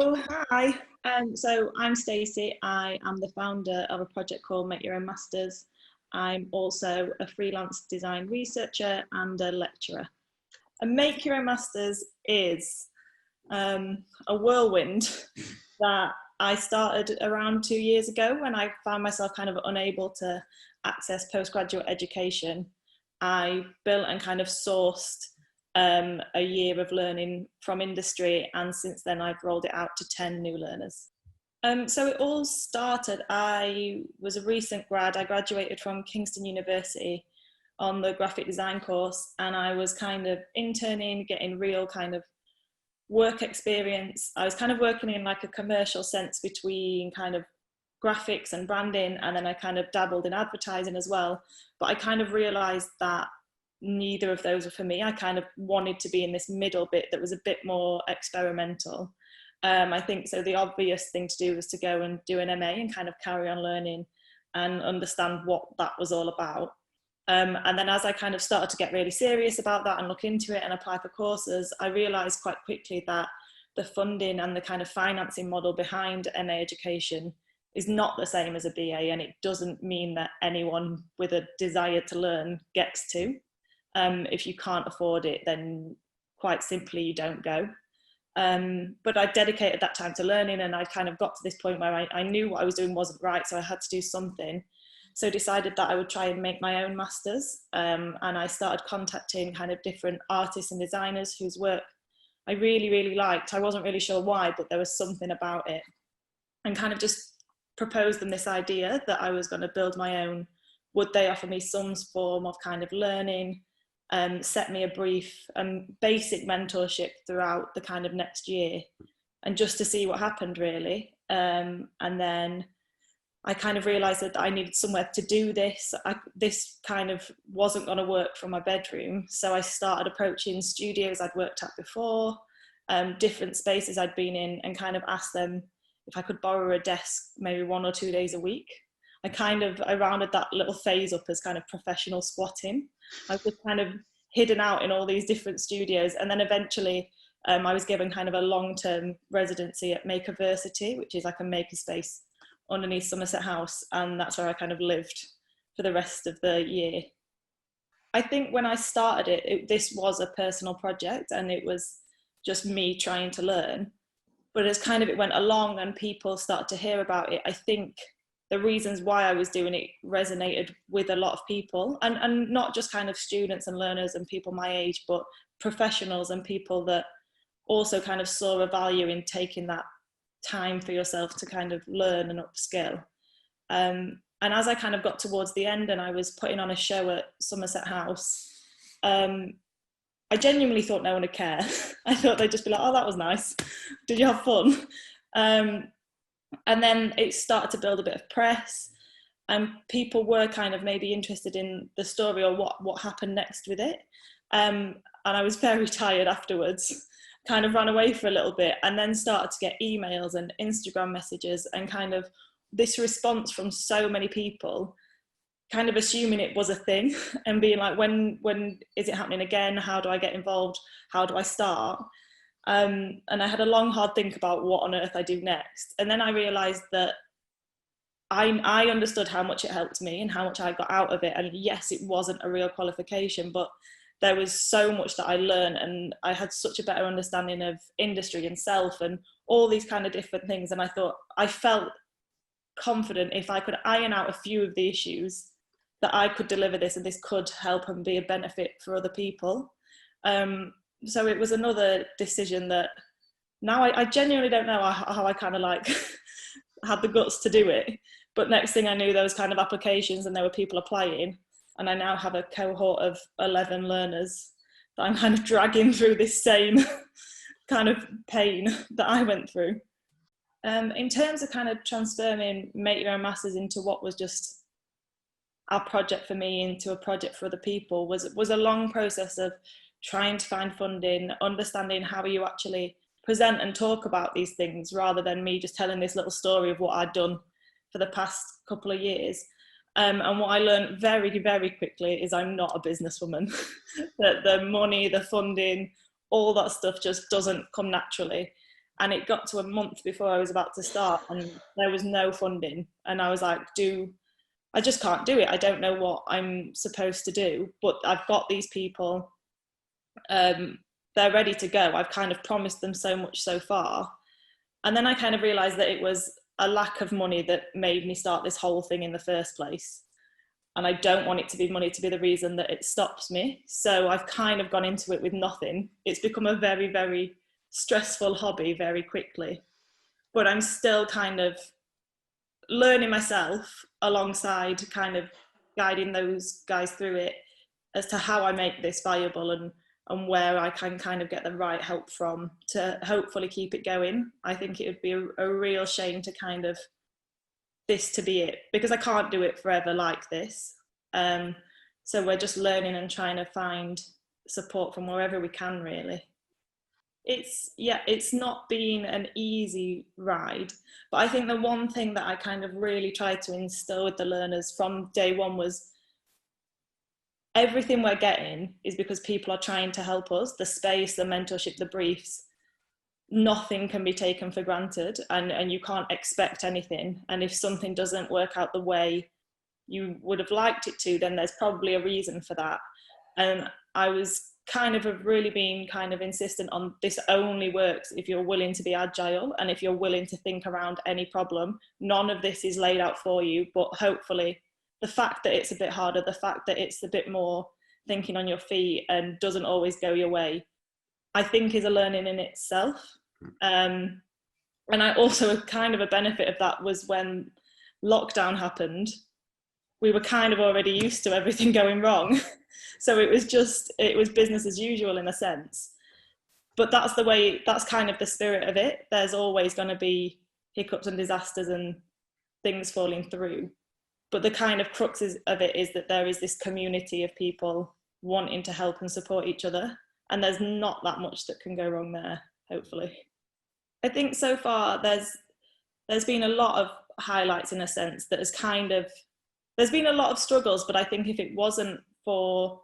Oh, hi. So I'm Stacey. I am the founder of a project called Make Your Own Masters. I'm also a freelance design researcher and a lecturer. And Make Your Own Masters is a whirlwind that I started around 2 years ago when I found myself kind of unable to access postgraduate education. I built and kind of sourced a year of learning from industry, and since then I've rolled it out to 10 new learners. So it all started, I was a recent grad. I graduated from Kingston University on the graphic design course, and I was kind of interning, getting real kind of work experience. I was kind of working in like a commercial sense between kind of graphics and branding, and then I kind of dabbled in advertising as well. But I kind of realized that neither of those were for me. I kind of wanted to be in this middle bit that was a bit more experimental. I think so the obvious thing to do was to go and do an MA and kind of carry on learning and understand what that was all about. And then as I kind of started to get really serious about that and look into it and apply for courses, I realised quite quickly that the funding and the kind of financing model behind MA education is not the same as a BA, and it doesn't mean that anyone with a desire to learn gets to. If you can't afford it, then quite simply you don't go. But I dedicated that time to learning, and I kind of got to this point where I knew what I was doing wasn't right, so I had to do something. So decided that I would try and make my own masters, and I started contacting kind of different artists and designers whose work I really, really liked. I wasn't really sure why, but there was something about it, and kind of just proposed them this idea that I was going to build my own. Would they offer me some form of kind of learning, set me a brief basic mentorship throughout the kind of next year, and just to see what happened really. And then I kind of realised that I needed somewhere to do this. This kind of wasn't going to work from my bedroom, so I started approaching studios I'd worked at before, different spaces I'd been in, and kind of asked them if I could borrow a desk maybe 1 or 2 days a week. I rounded that little phase up as kind of professional squatting. I was kind of hidden out in all these different studios, and then eventually I was given kind of a long-term residency at Makerversity, which is like a makerspace underneath Somerset House, and that's where I kind of lived for the rest of the year. I think when I started this was a personal project, and it was just me trying to learn. But as kind of it went along and people started to hear about it, I think the reasons why I was doing it resonated with a lot of people, and not just kind of students and learners and people my age, but professionals and people that also kind of saw a value in taking that time for yourself to kind of learn and upskill. And as I kind of got towards the end and I was putting on a show at Somerset House, I genuinely thought no one would care. I thought they'd just be like, oh, that was nice. Did you have fun? And then it started to build a bit of press, and people were kind of maybe interested in the story or what happened next with it. And I was very tired afterwards, kind of ran away for a little bit, and then started to get emails and Instagram messages and kind of this response from so many people, kind of assuming it was a thing and being like, when is it happening again? How do I get involved? How do I start? And I had a long, hard think about what on earth I do next. And then I realised that I understood how much it helped me and how much I got out of it. And yes, it wasn't a real qualification, but there was so much that I learned, and I had such a better understanding of industry and self and all these kind of different things. And I felt confident if I could iron out a few of the issues that I could deliver this, and this could help and be a benefit for other people. So it was another decision that now I genuinely don't know how I kind of like had the guts to do it. But next thing I knew, there was kind of applications and there were people applying. And I now have a cohort of 11 learners that I'm kind of dragging through this same kind of pain that I went through. In terms of kind of transforming Make Your Own Masters into what was just our project for me into a project for other people was a long process of trying to find funding, understanding how you actually present and talk about these things, rather than me just telling this little story of what I'd done for the past couple of years. And what I learned very, very quickly is I'm not a businesswoman. That the money, the funding, all that stuff just doesn't come naturally. And it got to a month before I was about to start and there was no funding. And I was like, I just can't do it. I don't know what I'm supposed to do, but I've got these people, they're ready to go. I've kind of promised them so much so far. And then I kind of realized that it was a lack of money that made me start this whole thing in the first place. And I don't want it to be money to be the reason that it stops me. So I've kind of gone into it with nothing. It's become a very, very stressful hobby very quickly. But I'm still kind of learning myself alongside kind of guiding those guys through it as to how I make this viable and where I can kind of get the right help from to hopefully keep it going. I think it would be a real shame to kind of this to be it, because I can't do it forever like this. So we're just learning and trying to find support from wherever we can, really. It's not been an easy ride, but I think the one thing that I kind of really tried to instill with the learners from day one was everything we're getting is because people are trying to help us. The space, the mentorship, the briefs, nothing can be taken for granted, and you can't expect anything. And if something doesn't work out the way you would have liked it to, then there's probably a reason for that. And I was kind of have really been kind of insistent on this only works if you're willing to be agile and if you're willing to think around any problem. None of this is laid out for you, but hopefully the fact that it's a bit harder, the fact that it's a bit more thinking on your feet and doesn't always go your way, I think is a learning in itself. And I also, kind of a benefit of that was when lockdown happened, we were kind of already used to everything going wrong. So it was business as usual in a sense. But that's kind of the spirit of it. There's always going to be hiccups and disasters and things falling through. But the kind of crux of it is that there is this community of people wanting to help and support each other. And there's not that much that can go wrong there, hopefully. I think so far there's been a lot of highlights in a sense that has kind of, there's been a lot of struggles, but I think if it wasn't for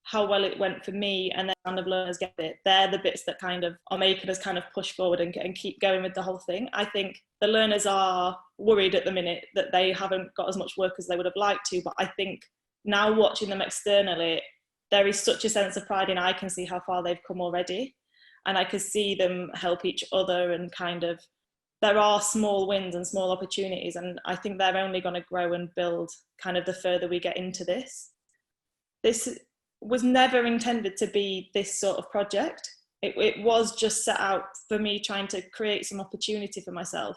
how well it went for me and then kind of learners get it, they're the bits that kind of are making us kind of push forward and keep going with the whole thing. I think the learners are worried at the minute that they haven't got as much work as they would have liked to, but I think now watching them externally, there is such a sense of pride in I can see how far they've come already, and I can see them help each other, and kind of there are small wins and small opportunities, and I think they're only going to grow and build kind of the further we get into this. This was never intended to be this sort of project. It was just set out for me trying to create some opportunity for myself.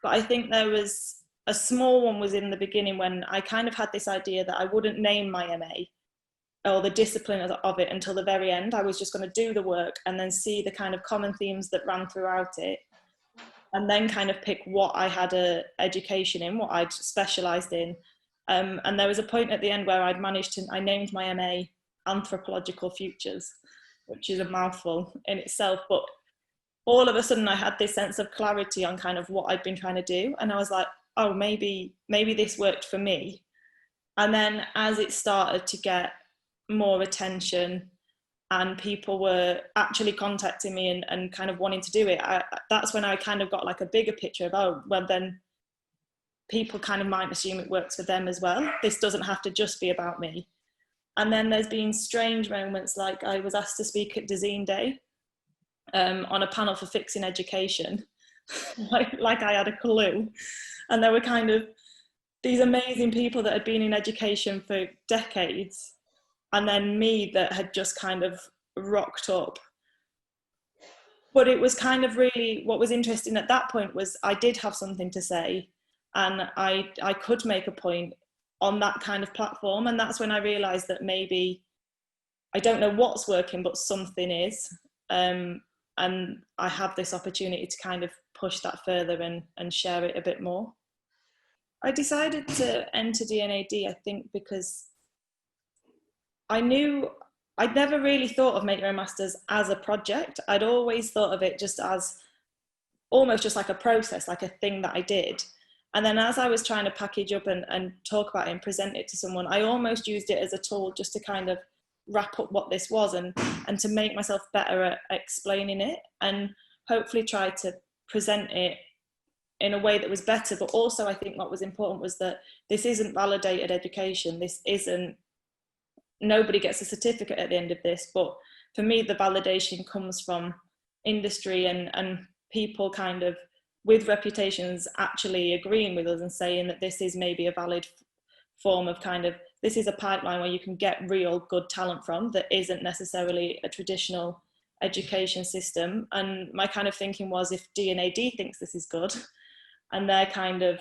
But I think there was a small one was in the beginning when I kind of had this idea that I wouldn't name my MA or the discipline of it until the very end. I was just going to do the work and then see the kind of common themes that ran throughout it, and then kind of pick what I had a education in, what I'd specialised in. And there was a point at the end where I named my MA Anthropological Futures, which is a mouthful in itself, but all of a sudden I had this sense of clarity on kind of what I'd been trying to do, and I was like, oh, maybe this worked for me. And then as it started to get more attention and people were actually contacting me and kind of wanting to do it, that's when I kind of got like a bigger picture of, oh, well then people kind of might assume it works for them as well. This doesn't have to just be about me. And then there's been strange moments, like I was asked to speak at Design Day on a panel for fixing education, like I had a clue. And there were kind of these amazing people that had been in education for decades, and then me that had just kind of rocked up. But it was kind of really, what was interesting at that point was I did have something to say, and I could make a point on that kind of platform. And that's when I realized that maybe I don't know what's working, but something is. And I have this opportunity to kind of push that further and share it a bit more. I decided to enter D&AD, I think, because I knew I'd never really thought of Make Your Own Masters as a project. I'd always thought of it just as almost just like a process, like a thing that I did. And then as I was trying to package up and talk about it and present it to someone, I almost used it as a tool just to kind of wrap up what this was and to make myself better at explaining it. And hopefully try to present it in a way that was better. But also I think what was important was that this isn't validated education. This isn't, nobody gets a certificate at the end of this. But for me, the validation comes from industry and people kind of with reputations actually agreeing with us and saying that this is maybe a valid form of kind of, this is a pipeline where you can get real good talent from that isn't necessarily a traditional education system. And my kind of thinking was, if D&AD thinks this is good and they're kind of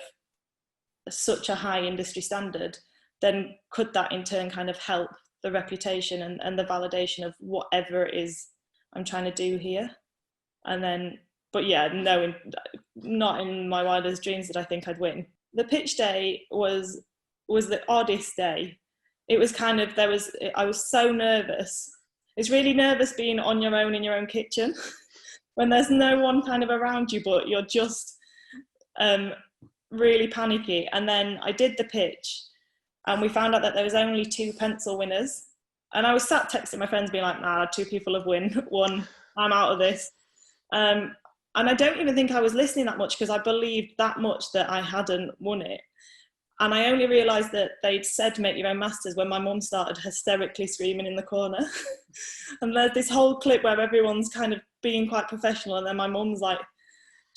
such a high industry standard, then could that in turn kind of help the reputation and the validation of whatever it is I'm trying to do here? And then, but yeah, no, not in my wildest dreams did I think I'd win. The pitch day was the oddest day. It was kind of, I was so nervous. It's really nervous being on your own in your own kitchen when there's no one kind of around you, but you're just really panicky. And then I did the pitch and we found out that there was only 2 pencil winners. And I was sat texting my friends being like, nah, 2 people have won, I'm out of this. And I don't even think I was listening that much because I believed that much that I hadn't won it. And I only realised that they'd said make your own masters when my mum started hysterically screaming in the corner. And there's this whole clip where everyone's kind of being quite professional and then my mum's like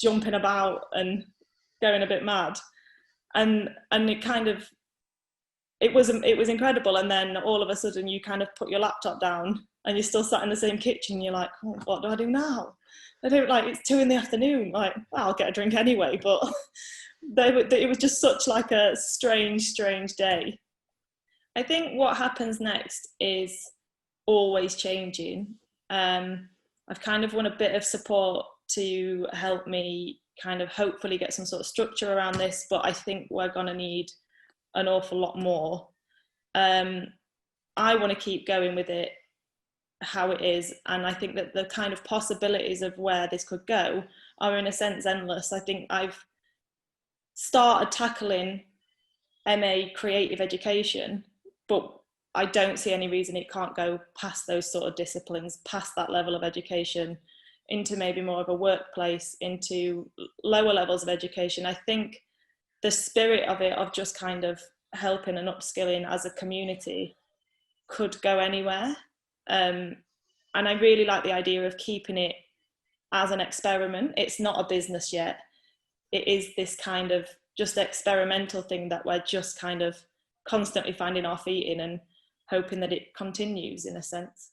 jumping about and going a bit mad. And it kind of, it was incredible. And then all of a sudden you kind of put your laptop down and you're still sat in the same kitchen. You're like, oh, what do I do now? I don't, like, it's 2 PM. Like, well, I'll get a drink anyway. But it was just such like a strange day. I think what happens next is always changing. I've kind of won a bit of support to help me kind of hopefully get some sort of structure around this, but I think we're going to need an awful lot more. I want to keep going with it how it is, and I think that the kind of possibilities of where this could go are in a sense endless. I think I've started tackling MA creative education, but I don't see any reason it can't go past those sort of disciplines, past that level of education, into maybe more of a workplace, into lower levels of education. I think the spirit of it, of just kind of helping and upskilling as a community, could go anywhere. And I really like the idea of keeping it as an experiment. It's not a business yet. It is this kind of just experimental thing that we're just kind of constantly finding our feet in and hoping that it continues in a sense.